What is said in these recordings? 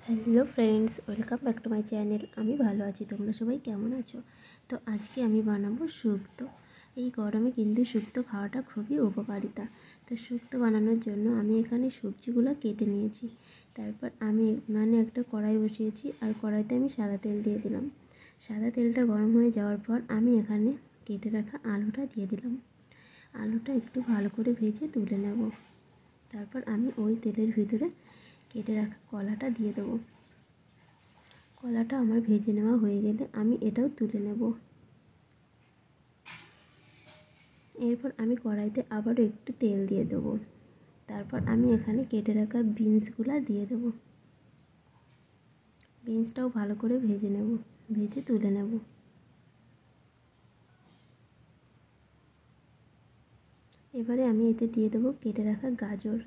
Hello friends, welcome back to my channel. আমি ভালো আছি, তোমরা সবাই কেমন আছো? তো আজকে আমি বানাবো শুক্তো। এই গরমে কিন্তু শুক্তো খাওয়াটা খুবই উপকারিতা। তো শুক্তো বানানোর জন্য আমি এখানে সবজিগুলো কেটে নিয়েছি। তারপর আমি একটা কড়াই বসিয়েছি, আর কড়াইতে আমি সাদা তেল দিয়ে দিলাম। সাদা তেলটা গরম হয়ে যাওয়ার পর আমি এখানে কেটে রাখা আলুটা দিয়ে দিলাম। আলুটা একটু ভালো করে ভেজে তুলে নেব। তারপর আমি ওই তেলের ভিতরে কেটে রাখা কলাটা দিয়ে দেবো। কলাটা আমার ভেজে নেওয়া হয়ে গেলে আমি এটাও তুলে নেব। এরপর আমি কড়াইতে আবারও একটু তেল দিয়ে দেবো। তারপর আমি এখানে কেটে রাখা বিনসগুলো দিয়ে দেবো। বিনসটাও ভালো করে ভেজে নেব, ভেজে তুলে নেব। এবারে আমি এতে দিয়ে দেবো কেটে রাখা গাজর।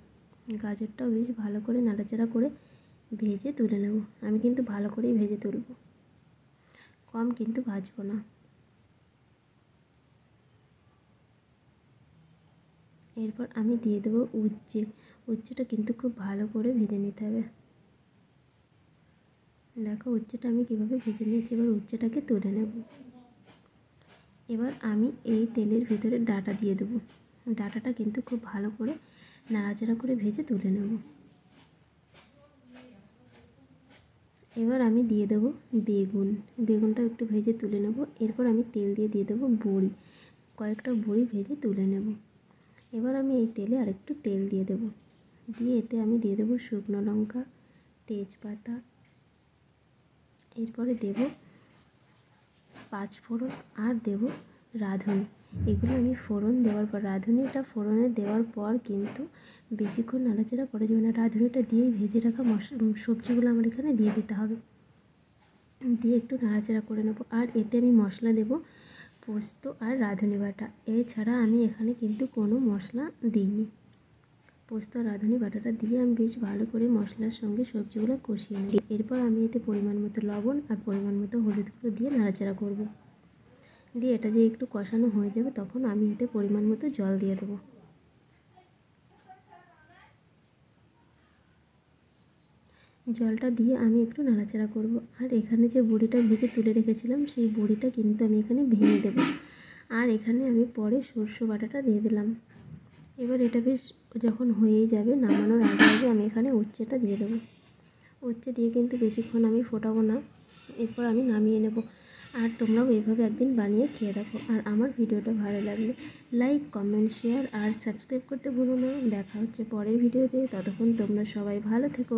গাজরটাও বেশ ভালো করে নাড়াচাড়া করে ভেজে তুলে নেব। আমি কিন্তু ভালো করেই ভেজে তুলব, কম কিন্তু ভাজবো না। এরপর আমি দিয়ে দেবো উচ্ছে। উচ্ছেটা কিন্তু খুব ভালো করে ভেজে নিতে হবে। দেখো উচ্ছেটা আমি কীভাবে ভেজে নিয়েছি। এবার উচ্ছেটাকে তুলে নেব। এবার আমি এই তেলের ভিতরে ডাঁটা দিয়ে দেবো। ডাঁটাটা কিন্তু খুব ভালো করে নাড়াচাড়া করে ভেজে তুলে নেব। এবার আমি দিয়ে দেবো বেগুন। বেগুনটা একটু ভেজে তুলে নেব। এরপর আমি তেল দিয়ে দেবো বড়ি। কয়েকটা বড়ি ভেজে তুলে নেব। এবার আমি এই তেলে আরেকটু তেল দিয়ে দেবো। দিয়ে এতে আমি দিয়ে দেবো শুকনো লঙ্কা, তেজপাতা, এরপরে দেব পাঁচফোড়ন আর দেব রাঁধুনি। এগুলো আমি ফোড়ন দেওয়ার পর, রাঁধুনিটা ফোড়নে দেওয়ার পর কিন্তু বেশিক্ষণ নাড়াচাড়া করা যাবে না। রাঁধুনিটা দিয়েই ভেজে রাখা সবজিগুলো আমার এখানে দিয়ে দিতে হবে। দিয়ে একটু নাড়াচাড়া করে নেব। আর এতে আমি মশলা দেব পোস্ত আর রাঁধুনি বাটা। এছাড়া আমি এখানে কিন্তু কোনো মশলা দিইনি। পোস্ত আর রাঁধুনি বাটাটা দিয়ে আমি বেশ ভালো করে মশলার সঙ্গে সবজিগুলো কষিয়ে নেব। এরপর আমি এতে পরিমাণ মতো লবণ আর পরিমাণ মতো হলুদ গুঁড়ো দিয়ে নাড়াচাড়া করব। দিয়ে এটা যে একটু কষানো হয়ে যাবে তখন আমি এতে পরিমাণ মতো জল দিয়ে দেবো। জলটা দিয়ে আমি একটু নাড়াচাড়া করব। আর এখানে যে বড়িটা ভেজে তুলে রেখেছিলাম সেই বড়িটা কিন্তু আমি এখানে ভেঙে দেব। আর এখানে আমি পরে সরষে বাটাটা দিয়ে দিলাম। এবার এটা বেশ যখন হয়েই যাবে, নামানোর আগে আগে আমি এখানে উচ্ছেটা দিয়ে দেবো। উচ্ছে দিয়ে কিন্তু বেশিক্ষণ আমি ফোটাবো না, এরপর আমি নামিয়ে নেব। আর তোমরাও এইভাবে একদিন বানিয়ে খেয়ে দেখো। আর আমার ভিডিওটা ভালো লাগলে লাইক, কমেন্ট, শেয়ার আর সাবস্ক্রাইব করতে ভুলো না। দেখা হচ্ছে পরের ভিডিওতে। ততক্ষণ তোমরা সবাই ভালো থেকো।